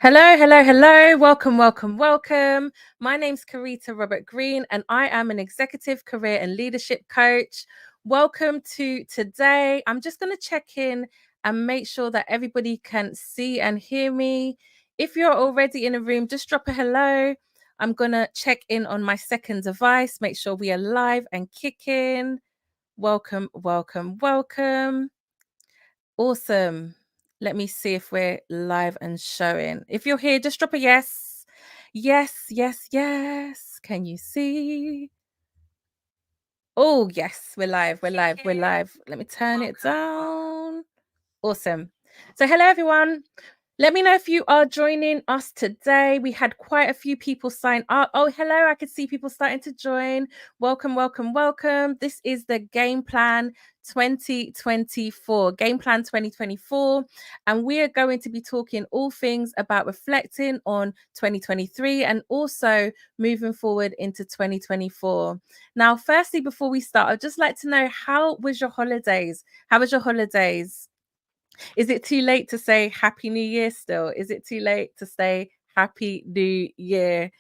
Hello, hello, hello. Welcome, welcome, welcome. My name's Karita Robert Green, and I am an executive career and leadership coach. Welcome to today. I'm just going to check in and make sure that everybody can see and hear me. If you're already in a room, just drop a hello. I'm going to check in on my second device, make sure we are live and kicking. Welcome, welcome, welcome. Awesome. Let me see if we're live and showing. If you're here, just drop a yes. Yes, yes, yes. Can you see? Oh, yes, we're live. We're live. We're live. Let me turn it down. Awesome. So, hello, everyone. Let me know if you are joining us today. We had quite a few people sign up. Oh, hello. I could see people starting to join. Welcome, welcome, welcome. This is the Game Plan 2024. Game Plan 2024. And we are going to be talking all things about reflecting on 2023 and also moving forward into 2024. Now, firstly, before we start, I'd just like to know, how was your holidays? How was your holidays? Is it too late to say Happy New Year still? Is it too late to say Happy New Year?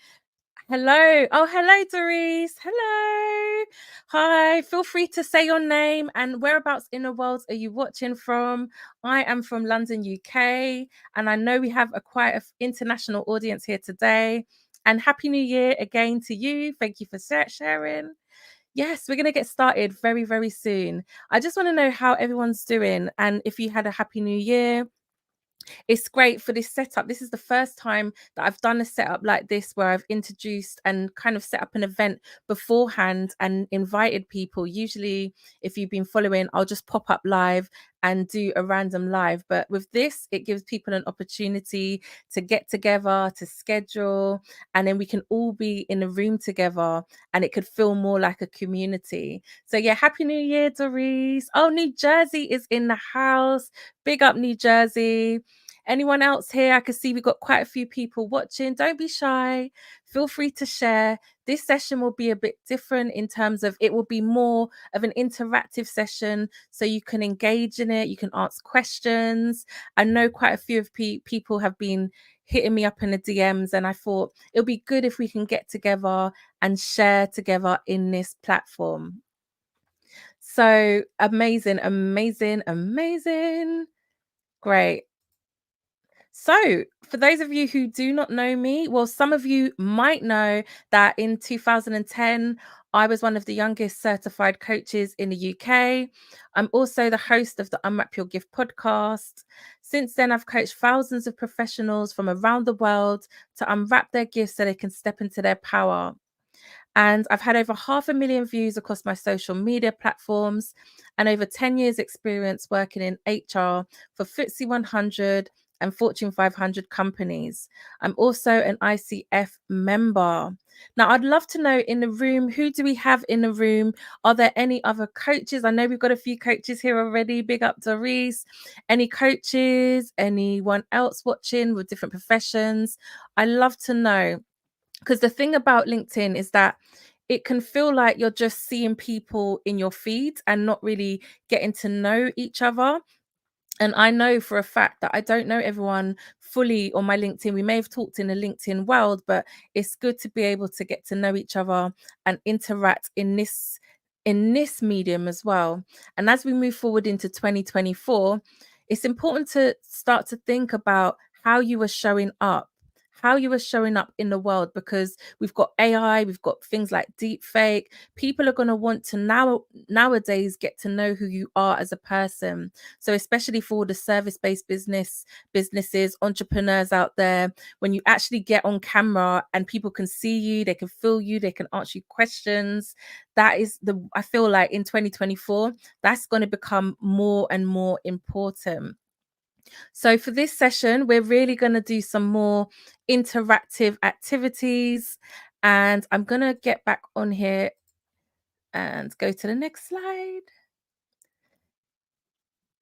Hello. Oh, hello, Doris. Hello. Hi. Feel free to say your name and whereabouts in the world are you watching from? I am from London, UK, and I know we have a quite an international audience here today. And Happy New Year again to you. Thank you for sharing. Yes, we're going to get started very, very soon. I just want to know how everyone's doing and if you had a happy new year. It's great for this setup. This is the first time that I've done a setup like this where I've introduced and kind of set up an event beforehand and invited people. Usually, if you've been following, I'll just pop up live and do a random live. But with this, it gives people an opportunity to get together, to schedule, and then we can all be in a room together and it could feel more like a community. So, yeah, Happy New Year, Doris. Oh, New Jersey is in the house. Big up, New Jersey. Anyone else here? I can see we've got quite a few people watching. Don't be shy. Feel free to share. This session will be a bit different in terms of it will be more of an interactive session so you can engage in it. You can ask questions. I know quite a few of people have been hitting me up in the DMs, and I thought it'll be good if we can get together and share together in this platform. So amazing, amazing, amazing. Great. So, for those of you who do not know me, well, some of you might know that in 2010, I was one of the youngest certified coaches in the UK. I'm also the host of the Unwrap Your Gift podcast. Since then, I've coached thousands of professionals from around the world to unwrap their gifts so they can step into their power. And I've had over 500,000 views across my social media platforms and over 10 years experience working in HR for FTSE 100 and Fortune 500 companies. I'm also an ICF member. Now, I'd love to know in the room, who do we have in the room? Are there any other coaches? I know we've got a few coaches here already. Big up, Doris. Any coaches? Anyone else watching with different professions? I love to know. Because the thing about LinkedIn is that it can feel like you're just seeing people in your feed and not really getting to know each other. And I know for a fact that I don't know everyone fully on my LinkedIn. We may have talked in the LinkedIn world, but it's good to be able to get to know each other and interact in this medium as well. And as we move forward into 2024, it's important to start to think about how you are showing up, how you are showing up in the world, because we've got AI, we've got things like deep fake. People are going to want to nowadays get to know who you are as a person. So especially for the service-based businesses, entrepreneurs out there, when you actually get on camera and people can see you, they can feel you, they can ask you questions. That is I feel like in 2024, that's going to become more and more important. So for this session, we're really going to do some more interactive activities. And I'm going to get back on here and go to the next slide.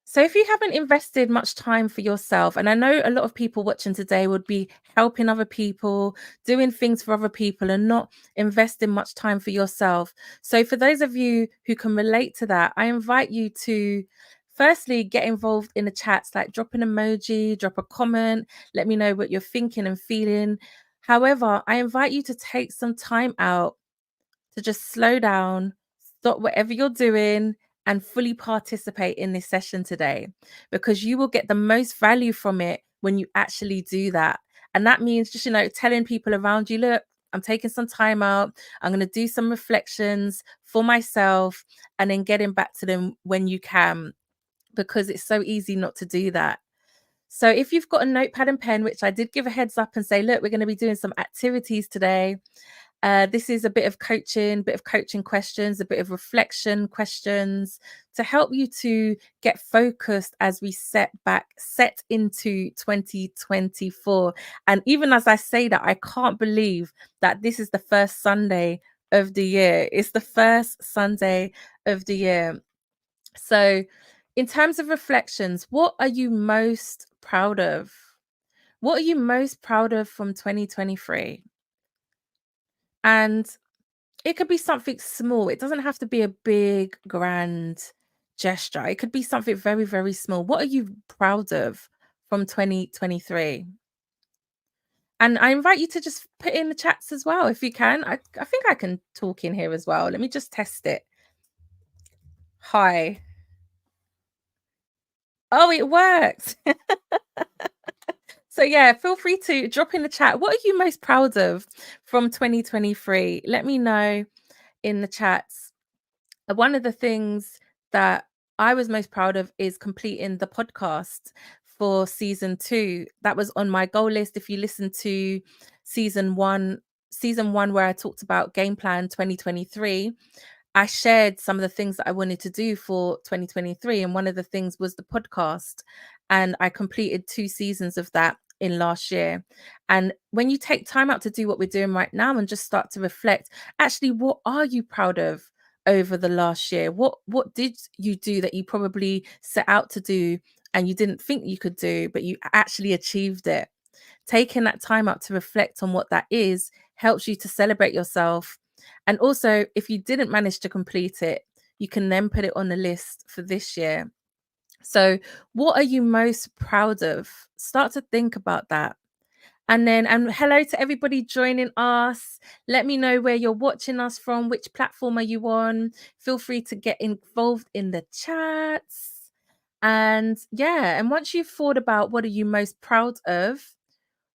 So if you haven't invested much time for yourself, and I know a lot of people watching today would be helping other people, doing things for other people and not investing much time for yourself. So for those of you who can relate to that, I invite you to Firstly, get involved in the chats, like drop an emoji, drop a comment, let me know what you're thinking and feeling. However, I invite you to take some time out to just slow down, stop whatever you're doing, and fully participate in this session today, because you will get the most value from it when you actually do that. And that means just, telling people around you, look, I'm taking some time out. I'm going to do some reflections for myself, and then getting back to them when you can, because it's so easy not to do that. So if you've got a notepad and pen, which I did give a heads up and say, look, we're going to be doing some activities today. This is a bit of coaching questions, a bit of reflection questions to help you to get focused as we set into 2024. And even as I say that, I can't believe that this is the first Sunday of the year. It's the first Sunday of the year. So, in terms of reflections, what are you most proud of? What are you most proud of from 2023? And it could be something small. It doesn't have to be a big, grand gesture. It could be something very, very small. What are you proud of from 2023? And I invite you to just put in the chats as well if you can. I think I can talk in here as well. Let me just test it. Hi. Oh, it worked. So yeah, feel free to drop in the chat. What are you most proud of from 2023? Let me know in the chats. One of the things that I was most proud of is completing the podcast for season 2. That was on my goal list. If you listen to season 1, where I talked about game plan 2023, I shared some of the things that I wanted to do for 2023. And one of the things was the podcast. And I completed 2 seasons of that in last year. And when you take time out to do what we're doing right now and just start to reflect, actually, what are you proud of over the last year? What did you do that you probably set out to do and you didn't think you could do, but you actually achieved it? Taking that time out to reflect on what that is helps you to celebrate yourself. And also, if you didn't manage to complete it, you can then put it on the list for this year. So, what are you most proud of? Start to think about that. And hello to everybody joining us. Let me know where you're watching us from. Which platform are you on? Feel free to get involved in the chats. And yeah, and once you've thought about what are you most proud of,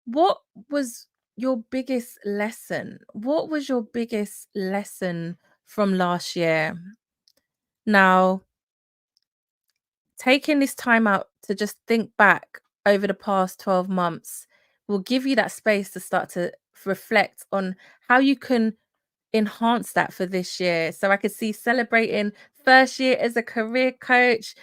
what was your biggest lesson? What was your biggest lesson from last year? Now, taking this time out to just think back over the past 12 months will give you that space to start to reflect on how you can enhance that for this year. So I could see celebrating first year as a career coach.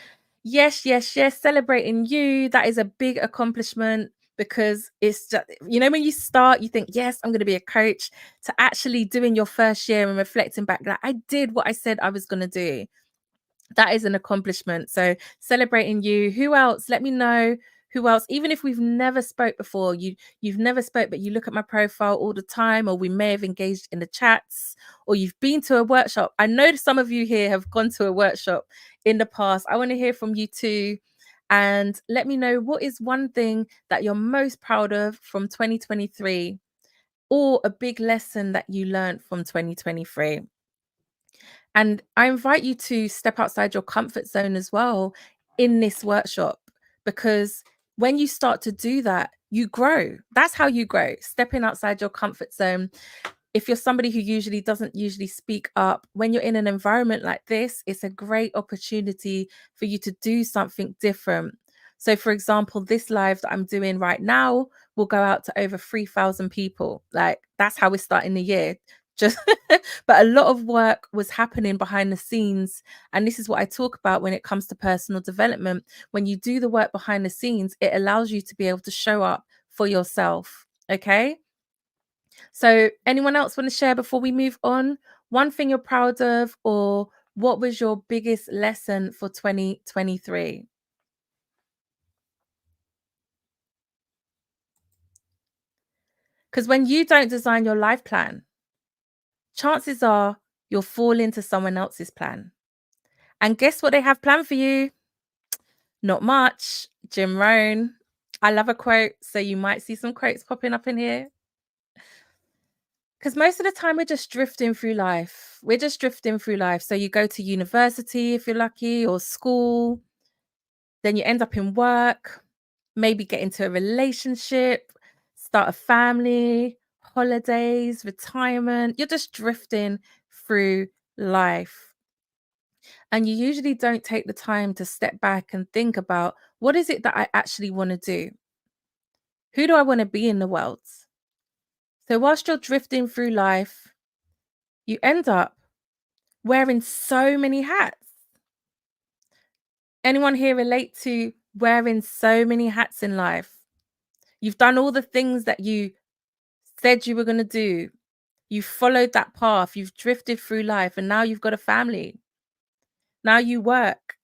Yes, yes, yes. Celebrating you. That is a big accomplishment, because it's just, when you start, you think, yes, I'm going to be a coach, to actually doing your first year and reflecting back that I did what I said I was going to do. That is an accomplishment. So celebrating you. Who else? Let me know who else. Even if we've never spoke before, you've never spoke, but you look at my profile all the time, or we may have engaged in the chats, or you've been to a workshop. I know some of you here have gone to a workshop in the past. I want to hear from you too. And let me know, what is one thing that you're most proud of from 2023, or a big lesson that you learned from 2023. And I invite you to step outside your comfort zone as well in this workshop, because when you start to do that, you grow. That's how you grow, stepping outside your comfort zone. If you're somebody who doesn't usually speak up, when you're in an environment like this, it's a great opportunity for you to do something different. So, for example, this live that I'm doing right now will go out to over 3,000 people. Like, that's how we're starting the year. Just, but a lot of work was happening behind the scenes. And this is what I talk about when it comes to personal development. When you do the work behind the scenes, it allows you to be able to show up for yourself. Okay. So, anyone else want to share before we move on? One thing you're proud of, or what was your biggest lesson for 2023? Because when you don't design your life plan, chances are you'll fall into someone else's plan. And guess what they have planned for you? Not much. Jim Rohn. I love a quote, so you might see some quotes popping up in here. Because most of the time we're just drifting through life. We're just drifting through life. So you go to university if you're lucky, or school, then you end up in work, maybe get into a relationship, start a family, holidays, retirement. You're just drifting through life. And you usually don't take the time to step back and think about, what is it that I actually want to do? Who do I want to be in the world? So whilst you're drifting through life, you end up wearing so many hats. Anyone here relate to wearing so many hats in life? You've done all the things that you said you were going to do. You followed that path. You've drifted through life, and now you've got a family. Now you work.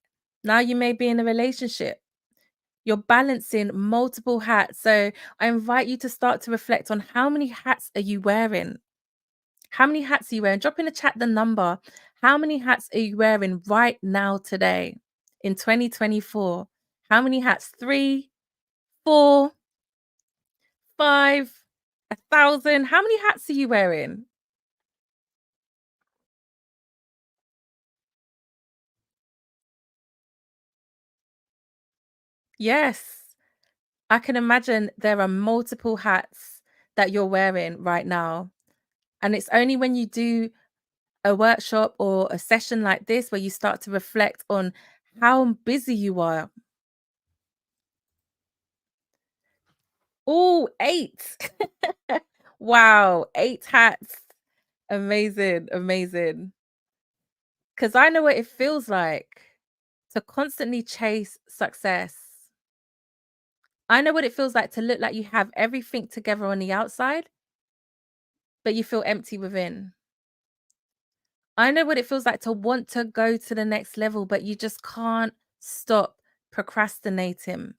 Now you may be in a relationship. You're balancing multiple hats. So I invite you to start to reflect on, how many hats are you wearing? How many hats are you wearing? Drop in the chat the number. How many hats are you wearing right now today in 2024? How many hats? 3, 4, 5, 1,000? How many hats are you wearing? Yes, I can imagine there are multiple hats that you're wearing right now. And it's only when you do a workshop or a session like this where you start to reflect on how busy you are. Oh, 8. Wow, 8 hats. Amazing, amazing. Because I know what it feels like to constantly chase success. I know what it feels like to look like you have everything together on the outside, but you feel empty within. I know what it feels like to want to go to the next level, but you just can't stop procrastinating.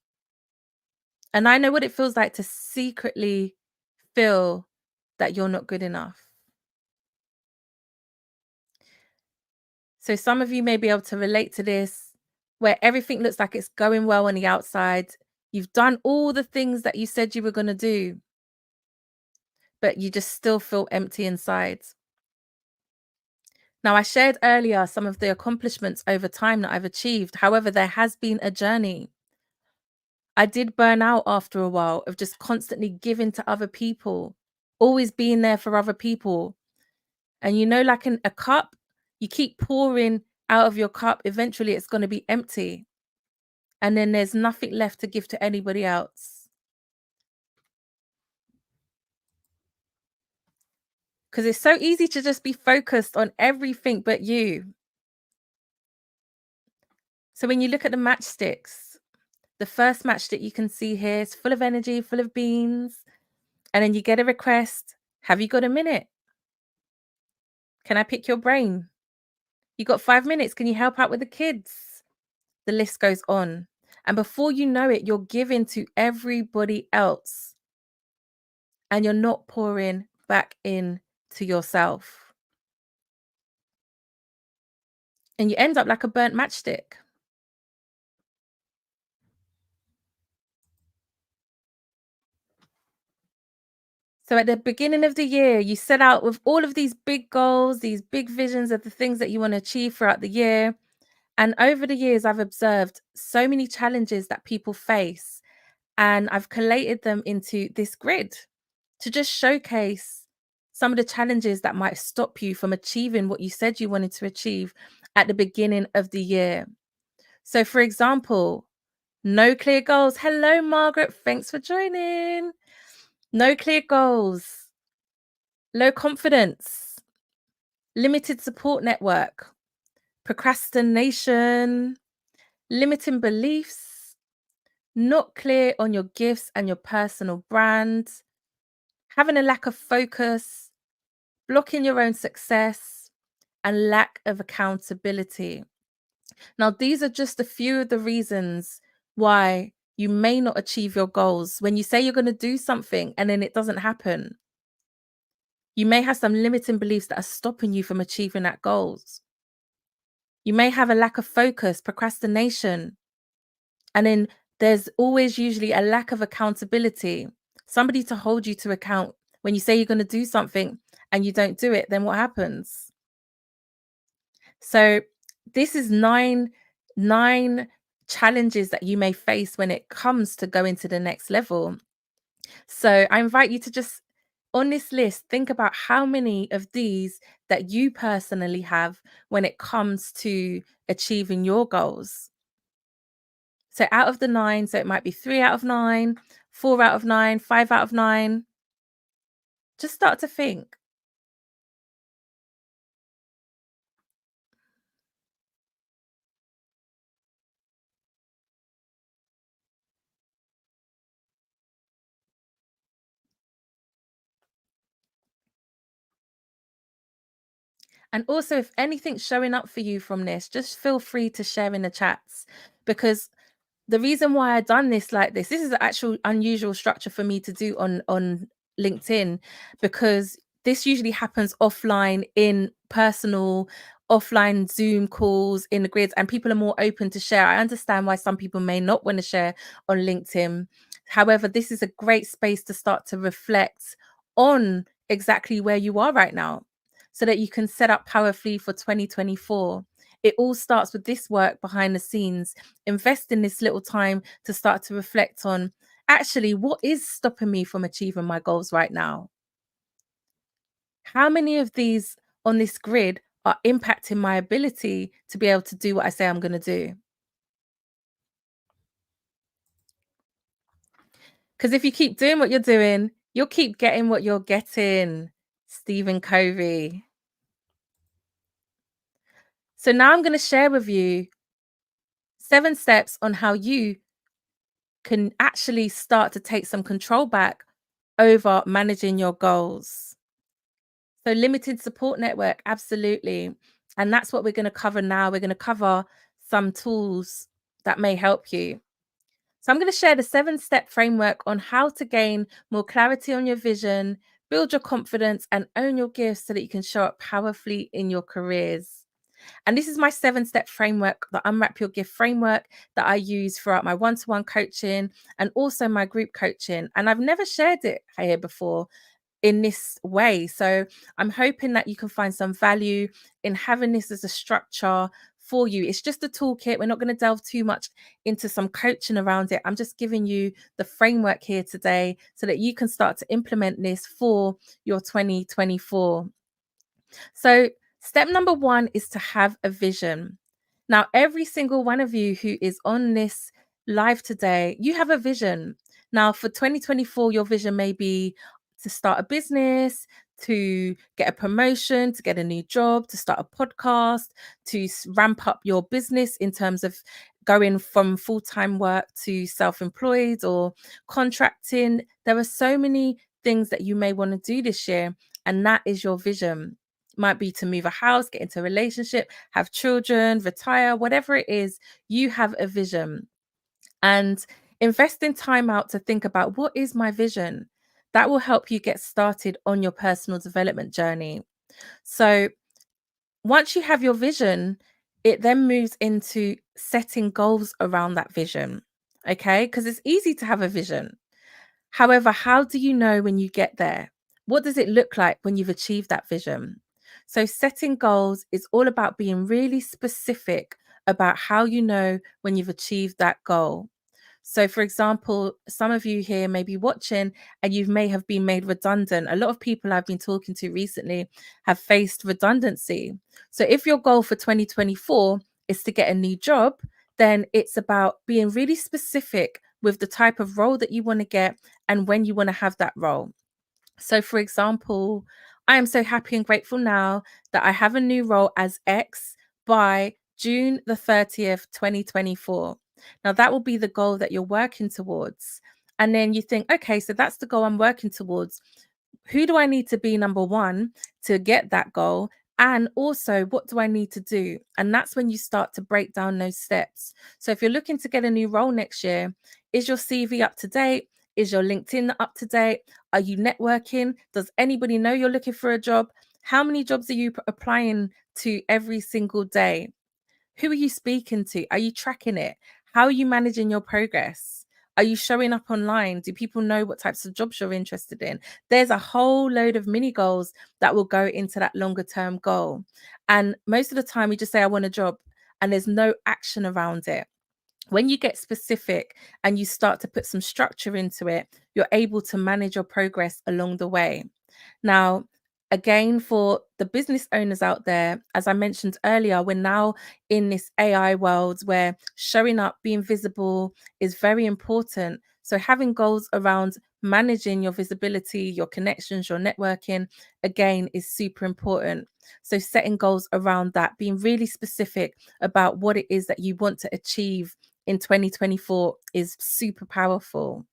And I know what it feels like to secretly feel that you're not good enough. So some of you may be able to relate to this, where everything looks like it's going well on the outside. You've done all the things that you said you were going to do, but you just still feel empty inside. Now, I shared earlier some of the accomplishments over time that I've achieved. However, there has been a journey. I did burn out after a while of just constantly giving to other people, always being there for other people. And like in a cup, you keep pouring out of your cup, eventually it's going to be empty. And then there's nothing left to give to anybody else. Because it's so easy to just be focused on everything but you. So when you look at the matchsticks, the first matchstick you can see here is full of energy, full of beans. And then you get a request. Have you got a minute? Can I pick your brain? You got 5 minutes. Can you help out with the kids? The list goes on. And before you know it, you're giving to everybody else. And you're not pouring back in to yourself. And you end up like a burnt matchstick. So at the beginning of the year, you set out with all of these big goals, these big visions of the things that you want to achieve throughout the year. And over the years, I've observed so many challenges that people face, and I've collated them into this grid to just showcase some of the challenges that might stop you from achieving what you said you wanted to achieve at the beginning of the year. So, for example, no clear goals. Hello, Margaret. Thanks for joining. No clear goals, low confidence, limited support network, procrastination, limiting beliefs, not clear on your gifts and your personal brand, having a lack of focus, blocking your own success, and lack of accountability. Now, these are just a few of the reasons why you may not achieve your goals. When you say you're going to do something and then it doesn't happen, you may have some limiting beliefs that are stopping you from achieving that goals. You may have a lack of focus, procrastination, And then there's always usually a lack of accountability, somebody to hold you to account. When you say you're going to do something and you don't do it, then what happens? So this is nine challenges that you may face when it comes to going to the next level. So I invite you to just on this list think about how many of these that you personally have when it comes to achieving your goals. So out of the 9, so it might be 3 out of 9, 4 out of 9, 5 out of 9. Just start to think. And also, if anything's showing up for you from this, just feel free to share in the chats, because the reason why I done this like this is an actual unusual structure for me to do on LinkedIn, because this usually happens offline in personal offline Zoom calls in the grids, and people are more open to share. I understand why some people may not want to share on LinkedIn. However, this is a great space to start to reflect on exactly where you are right now, so that you can set up powerfully for 2024. It all starts with this work behind the scenes. Invest in this little time to start to reflect on, actually, what is stopping me from achieving my goals right now? How many of these on this grid are impacting my ability to be able to do what I say I'm going to do? Because if you keep doing what you're doing, you'll keep getting what you're getting. Stephen Covey. So now I'm going to share with you 7 steps on how you can actually start to take some control back over managing your goals. So limited support network, absolutely. And that's what we're going to cover now. We're going to cover some tools that may help you. So I'm going to share the 7-step framework on how to gain more clarity on your vision, build your confidence, and own your gifts so that you can show up powerfully in your careers. And this is my 7-step framework, the Unwrap Your Gift framework, that I use throughout my one-to-one coaching and also my group coaching. And I've never shared it here before in this way. So I'm hoping that you can find some value in having this as a structure for you. It's just a toolkit. We're not going to delve too much into some coaching around it. I'm just giving you the framework here today so that you can start to implement this for your 2024. So, step number 1 is to have a vision. Now, every single one of you who is on this live today, you have a vision. Now, for 2024, your vision may be to start a business, to get a promotion, to get a new job, to start a podcast, to ramp up your business in terms of going from full-time work to self-employed or contracting. There are so many things that you may want to do this year, and that is your vision. Might be to move a house, get into a relationship, have children, retire, whatever it is, you have a vision. And invest in time out to think about, what is my vision? That will help you get started on your personal development journey. So once you have your vision, it then moves into setting goals around that vision. Okay, because it's easy to have a vision. However, how do you know when you get there? What does it look like when you've achieved that vision? So, setting goals is all about being really specific about how you know when you've achieved that goal. So, for example, some of you here may be watching and you may have been made redundant. A lot of people I've been talking to recently have faced redundancy. So, if your goal for 2024 is to get a new job, then it's about being really specific with the type of role that you want to get and when you want to have that role. So, for example, I am so happy and grateful now that I have a new role as X by June the 30th, 2024. Now, that will be the goal that you're working towards. And then you think, okay, so that's the goal I'm working towards. Who do I need to be, number 1, to get that goal? And also, what do I need to do? And that's when you start to break down those steps. So, if you're looking to get a new role next year, is your CV up to date? Is your LinkedIn up to date? Are you networking? Does anybody know you're looking for a job? How many jobs are you applying to every single day? Who are you speaking to? Are you tracking it? How are you managing your progress? Are you showing up online? Do people know what types of jobs you're interested in? There's a whole load of mini goals that will go into that longer term goal. And most of the time, we just say, I want a job, and there's no action around it. When you get specific and you start to put some structure into it, you're able to manage your progress along the way. Now, again, for the business owners out there, as I mentioned earlier, we're now in this AI world where showing up, being visible is very important. So, having goals around managing your visibility, your connections, your networking, again, is super important. So, setting goals around that, being really specific about what it is that you want to achieve in 2024 is super powerful.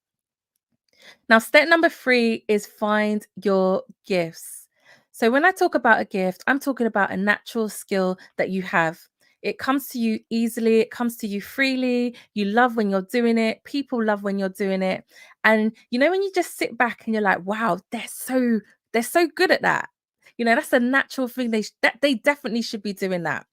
Now, step number 3 is find your gifts. So, when I talk about a gift, I'm talking about a natural skill that you have. It comes to you easily, it comes to you freely. You love when you're doing it. People love when you're doing it. And when you just sit back and you're like, wow, they're so good at that. That's a natural thing. They definitely should be doing that.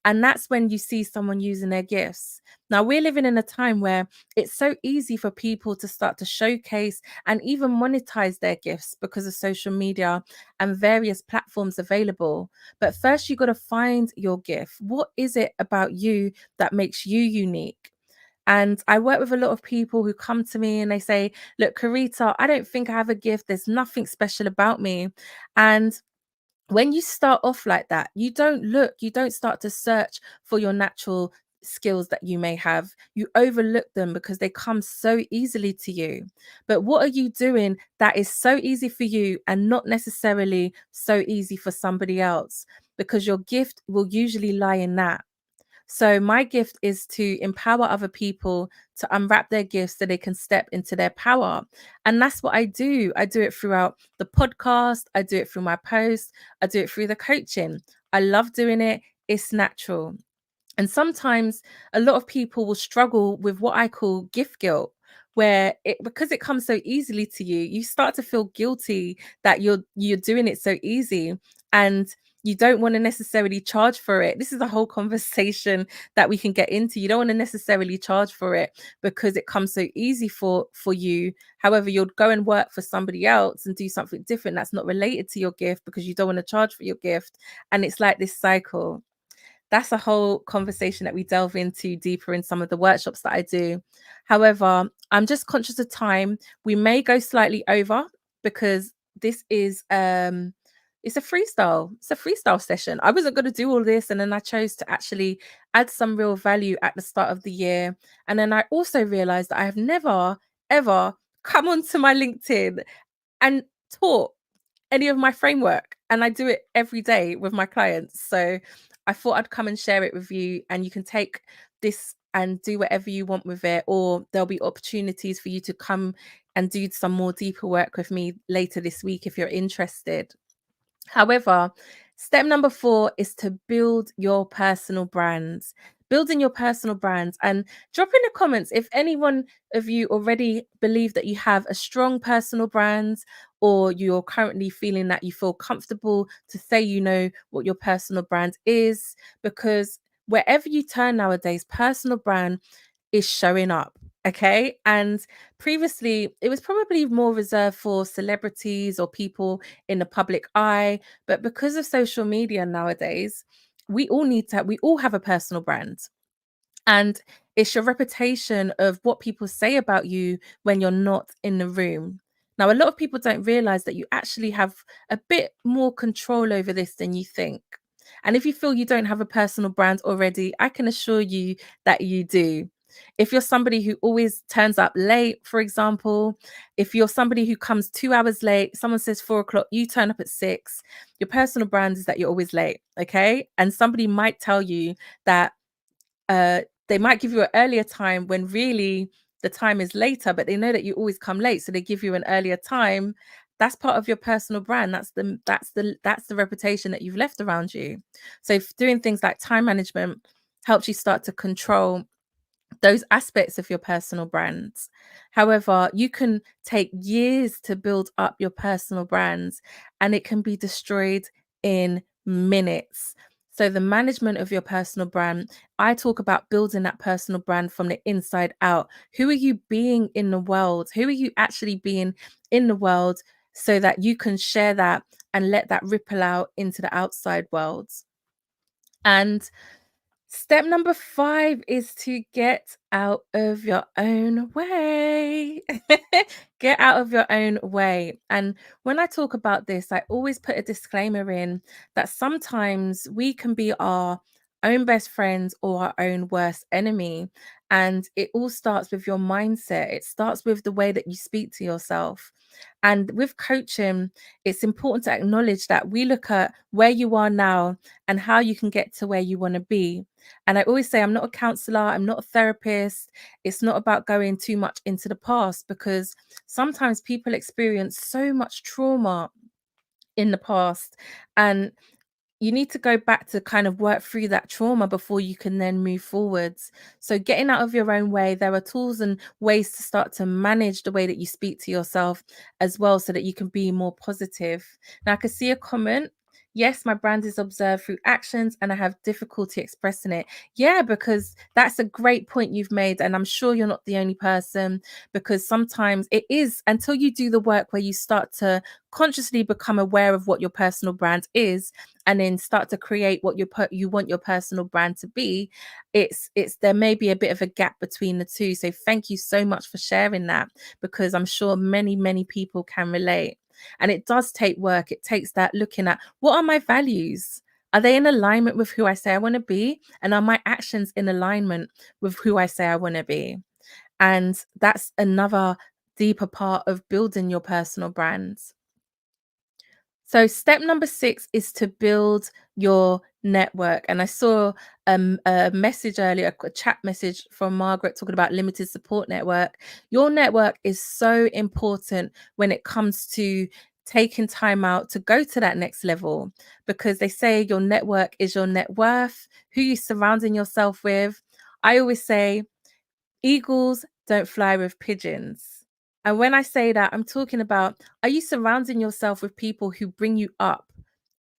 And that's when you see someone using their gifts. Now, we're living in a time where it's so easy for people to start to showcase and even monetize their gifts because of social media and various platforms available. But first, you got to find your gift. What is it about you that makes you unique? And I work with a lot of people who come to me and they say, look, Karita, I don't think I have a gift. There's nothing special about me. And when you start off like that, you don't start to search for your natural skills that you may have. You overlook them because they come so easily to you. But what are you doing that is so easy for you and not necessarily so easy for somebody else? Because your gift will usually lie in that. So my gift is to empower other people to unwrap their gifts so they can step into their power. And that's what I do. I do it throughout the podcast, I do it through my posts, I do it through the coaching. I love doing it. It's natural. And sometimes a lot of people will struggle with what I call gift guilt, where because it comes so easily to you, you start to feel guilty that you're doing it so easy, and you don't want to necessarily charge for it. This is a whole conversation that we can get into. You don't want to necessarily charge for it because it comes so easy for you. However, you'll go and work for somebody else and do something different that's not related to your gift because you don't want to charge for your gift. And it's like this cycle. That's a whole conversation that we delve into deeper in some of the workshops that I do. However, I'm just conscious of time. We may go slightly over because this is it's a freestyle. It's a freestyle session. I wasn't going to do all this, and then I chose to actually add some real value at the start of the year. And then I also realized that I have never ever come onto my LinkedIn and taught any of my framework, and I do it every day with my clients. So I thought I'd come and share it with you, and you can take this and do whatever you want with it, or there'll be opportunities for you to come and do some more deeper work with me later this week if you're interested. However, step number 4 is to build your personal brands. Building your personal brands, and drop in the comments if anyone of you already believe that you have a strong personal brand, or you're currently feeling that you feel comfortable to say what your personal brand is, because wherever you turn nowadays, personal brand is showing up. Okay. And previously, it was probably more reserved for celebrities or people in the public eye. But because of social media nowadays, we all have a personal brand. And it's your reputation of what people say about you when you're not in the room. Now, a lot of people don't realize that you actually have a bit more control over this than you think. And if you feel you don't have a personal brand already, I can assure you that you do. If you're somebody who always turns up late, for example, if you're somebody who comes 2 hours late, someone says 4 o'clock, you turn up at 6, your personal brand is that you're always late. Okay. And somebody might tell you that they might give you an earlier time when really the time is later, but they know that you always come late, so they give you an earlier time. That's part of your personal brand. That's the reputation that you've left around you. So if doing things like time management helps you start to control those aspects of your personal brands. However, you can take years to build up your personal brands, and it can be destroyed in minutes. So the management of your personal brand, I talk about building that personal brand from the inside out. Who are you being in the world? Who are you actually being in the world so that you can share that and let that ripple out into the outside world? And step number 5 is to get out of your own way. Get out of your own way. And when I talk about this, I always put a disclaimer in that sometimes we can be our own best friends or our own worst enemy. And it all starts with your mindset, it starts with the way that you speak to yourself. And with coaching, it's important to acknowledge that we look at where you are now and how you can get to where you want to be. And I always say, I'm not a counselor, I'm not a therapist. It's not about going too much into the past, because sometimes people experience so much trauma in the past. And you need to go back to kind of work through that trauma before you can then move forwards. So getting out of your own way, there are tools and ways to start to manage the way that you speak to yourself as well, so that you can be more positive. Now I can see a comment. Yes, my brand is observed through actions and I have difficulty expressing it. Yeah, because that's a great point you've made. And I'm sure you're not the only person, because sometimes it is until you do the work where you start to consciously become aware of what your personal brand is, and then start to create what you want your personal brand to be. It's there may be a bit of a gap between the two. So thank you so much for sharing that, because I'm sure many people can relate. And it does take work. It takes that looking at, what are my values? Are they in alignment with who I say I want to be? And are my actions in alignment with who I say I want to be? And that's another deeper part of building your personal brands. So step number 6 is to build your network. And I saw a message earlier, a chat message from Margaret talking about limited support network. Your network is so important when it comes to taking time out to go to that next level, because they say your network is your net worth. Who you surrounding yourself with? I always say eagles don't fly with pigeons. And when I say that, I'm talking about, are you surrounding yourself with people who bring you up?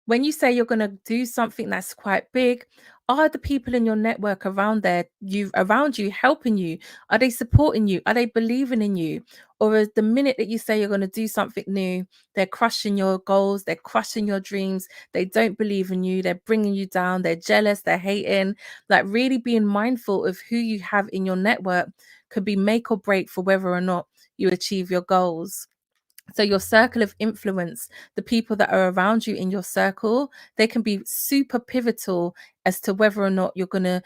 When you say you're going to do something that's quite big, are the people in your network around you helping you? Are they supporting you? Are they believing in you? Or is the minute that you say you're going to do something new, they're crushing your goals, they're crushing your dreams, they don't believe in you, they're bringing you down, they're jealous, they're hating? Like, really being mindful of who you have in your network could be make or break for whether or not you achieve your goals. So your circle of influence, the people that are around you in your circle, they can be super pivotal as to whether or not you're going to,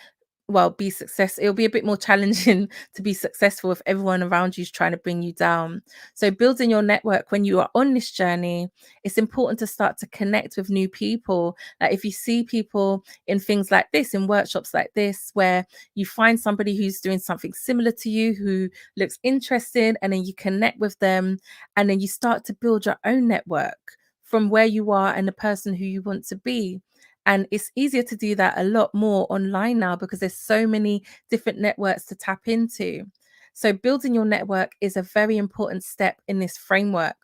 well, be successful. It'll be a bit more challenging to be successful if everyone around you is trying to bring you down. So building your network when you are on this journey, it's important to start to connect with new people. Like, if you see people in things like this, in workshops like this, where you find somebody who's doing something similar to you, who looks interested, and then you connect with them, and then you start to build your own network from where you are and the person who you want to be. And it's easier to do that a lot more online now, because there's so many different networks to tap into. So building your network is a very important step in this framework.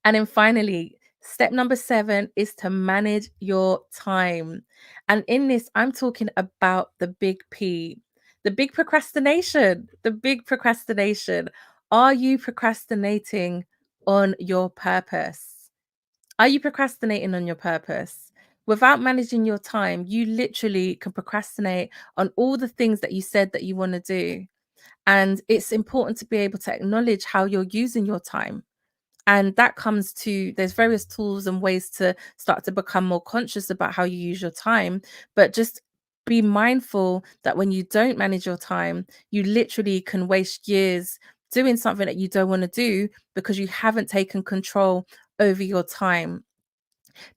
And then finally, step number 7 is to manage your time. And in this, I'm talking about the big P, the big procrastination, the big procrastination. Are you procrastinating on your purpose? Are you procrastinating on your purpose? Without managing your time, you literally can procrastinate on all the things that you said that you want to do. And it's important to be able to acknowledge how you're using your time. And that comes to, there's various tools and ways to start to become more conscious about how you use your time. But just be mindful that when you don't manage your time, you literally can waste years doing something that you don't want to do, because you haven't taken control over your time.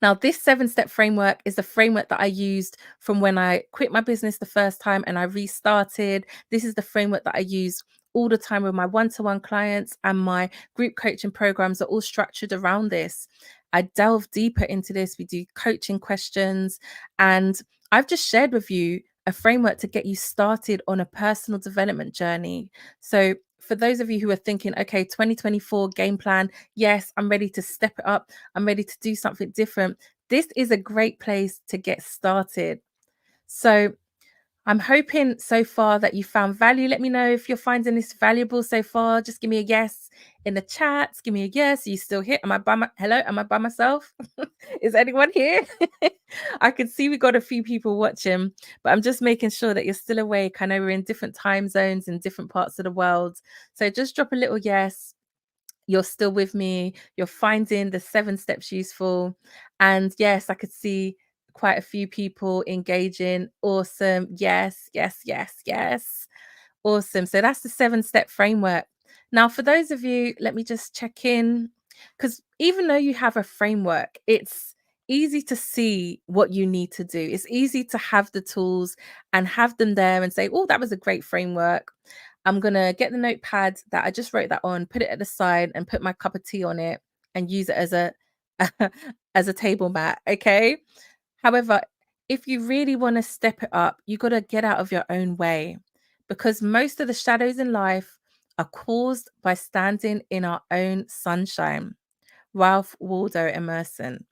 Now, this 7-step framework is the framework that I used from when I quit my business the first time and I restarted. This is the framework that I use all the time with my one-to-one clients, and my group coaching programs are all structured around this. I delve deeper into this. We do coaching questions, and I've just shared with you a framework to get you started on a personal development journey. So for those of you who are thinking, okay, 2024 game plan, yes, I'm ready to step it up, I'm ready to do something different, this is a great place to get started. So I'm hoping so far that you found value. Let me know if you're finding this valuable so far. Just give me a yes in the chat. Give me a yes. Are you still here? Am I by hello? Am I by myself? Is anyone here? I can see we got a few people watching, but I'm just making sure that you're still awake. I know we're in different time zones in different parts of the world. So just drop a little yes. You're still with me. You're finding the 7 steps useful. And yes, I could see quite a few people engaging. Awesome. Yes, yes, yes, yes. Awesome. So that's the 7-step framework. Now, for those of you, let me just check in, because even though you have a framework, it's easy to see what you need to do. It's easy to have the tools and have them there and say, oh, that was a great framework. I'm going to get the notepad that I just wrote that on, put it at the side and put my cup of tea on it and use it as a as a table mat. Okay. However, if you really want to step it up, you got to get out of your own way, because most of the shadows in life are caused by standing in our own sunshine. Ralph Waldo Emerson.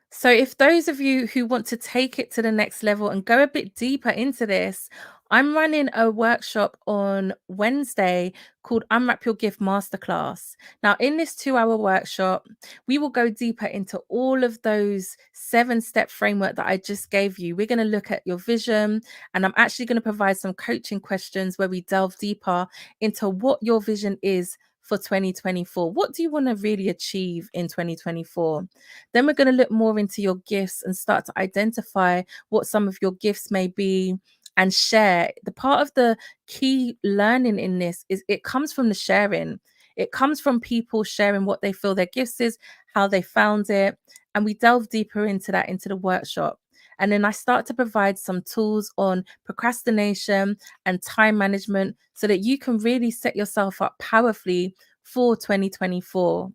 So, if those of you who want to take it to the next level and go a bit deeper into this, I'm running a workshop on Wednesday called Unwrap Your Gift Masterclass. Now, in this 2-hour workshop, we will go deeper into all of those 7-step framework that I just gave you. We're going to look at your vision, and I'm actually going to provide some coaching questions where we delve deeper into what your vision is for 2024. What do you want to really achieve in 2024? Then we're going to look more into your gifts and start to identify what some of your gifts may be and share. The part of the key learning in this is it comes from the sharing. It comes from people sharing what they feel their gifts is, how they found it. And we delve deeper into that into the workshop. And then I start to provide some tools on procrastination and time management so that you can really set yourself up powerfully for 2024.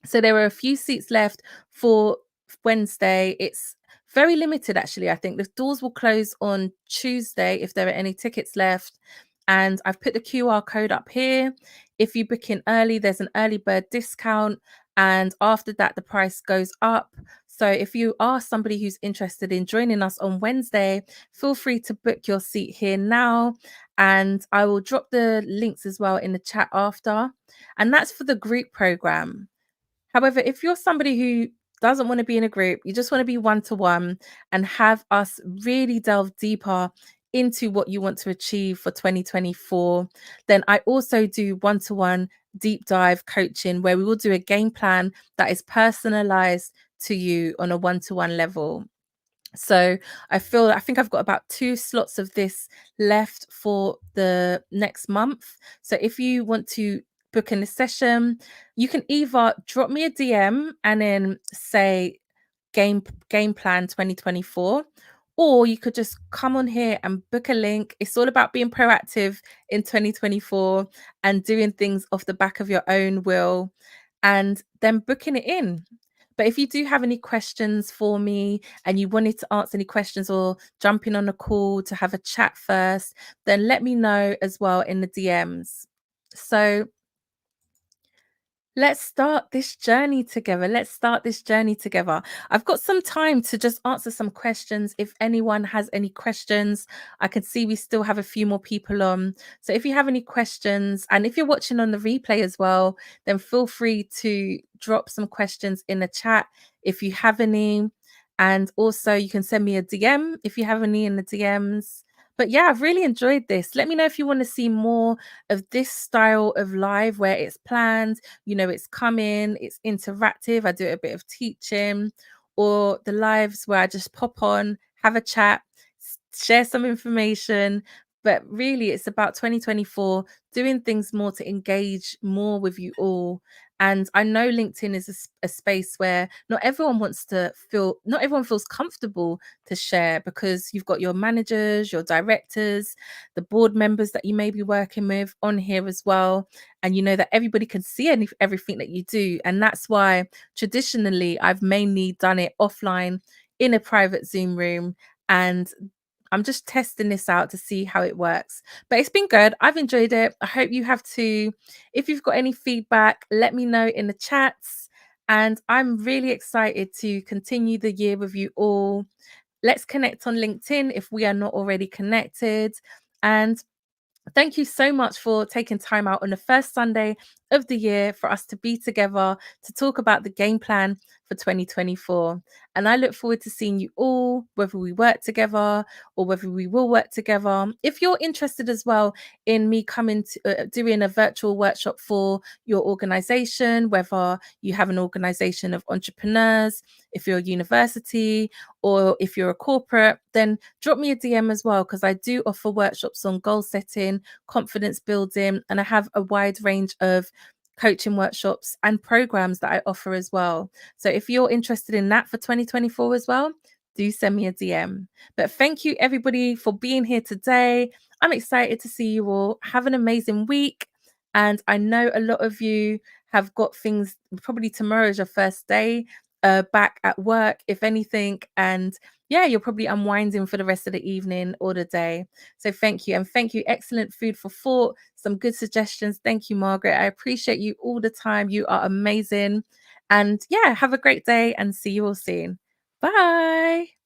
So there are a few seats left for Wednesday. It's very limited, actually. I think the doors will close on Tuesday if there are any tickets left. And I've put the QR code up here. If you book in early, there's an early bird discount. And after that, the price goes up. So if you are somebody who's interested in joining us on Wednesday, feel free to book your seat here now. And I will drop the links as well in the chat after. And that's for the group program. However, if you're somebody who doesn't want to be in a group, you just want to be one-to-one and have us really delve deeper into what you want to achieve for 2024, then I also do one-to-one deep dive coaching where we will do a game plan that is personalized to you on a one-to-one level. So I think I've got about 2 slots of this left for the next month. So if you want to book in a session, you can either drop me a DM and then say game plan 2024, or you could just come on here and book a link. It's all about being proactive in 2024 and doing things off the back of your own will and then booking it in. But if you do have any questions for me and you wanted to answer any questions or jump in on a call to have a chat first, then let me know as well in the DMs. So let's start this journey together. I've got some time to just answer some questions. If anyone has any questions, I can see we still have a few more people on. So if you have any questions, and if you're watching on the replay as well, then feel free to drop some questions in the chat if you have any. And also you can send me a DM if you have any in the DMs. But yeah, I've really enjoyed this. Let me know if you want to see more of this style of live where it's planned, it's coming, it's interactive. I do a bit of teaching, or the lives where I just pop on, have a chat, share some information. But really, it's about 2024 doing things more to engage more with you all. And I know LinkedIn is a space where not everyone feels comfortable to share, because you've got your managers, your directors, the board members that you may be working with on here as well. And you know that everybody can see everything that you do. And that's why traditionally I've mainly done it offline in a private Zoom room. And I'm just testing this out to see how it works. But it's been good. I've enjoyed it. I hope you have too. If you've got any feedback, let me know in the chats. And I'm really excited to continue the year with you all. Let's connect on LinkedIn if we are not already connected. And thank you so much for taking time out on the first Sunday of the year for us to be together to talk about the game plan for 2024. And I look forward to seeing you all, whether we work together or whether we will work together. If you're interested as well in me coming to doing a virtual workshop for your organization, whether you have an organization of entrepreneurs, if you're a university, or if you're a corporate, then drop me a DM as well, because I do offer workshops on goal setting, confidence building, and I have a wide range of coaching workshops and programs that I offer as well. So if you're interested in that for 2024 as well, do send me a DM. But thank you everybody for being here today. I'm excited to see you all. Have an amazing week. And I know a lot of you have got things, probably tomorrow is your first day back at work, if anything. And yeah, you're probably unwinding for the rest of the evening or the day. So thank you. And thank you. Excellent food for thought. Some good suggestions. Thank you, Margaret. I appreciate you all the time. You are amazing. And yeah, have a great day and see you all soon. Bye.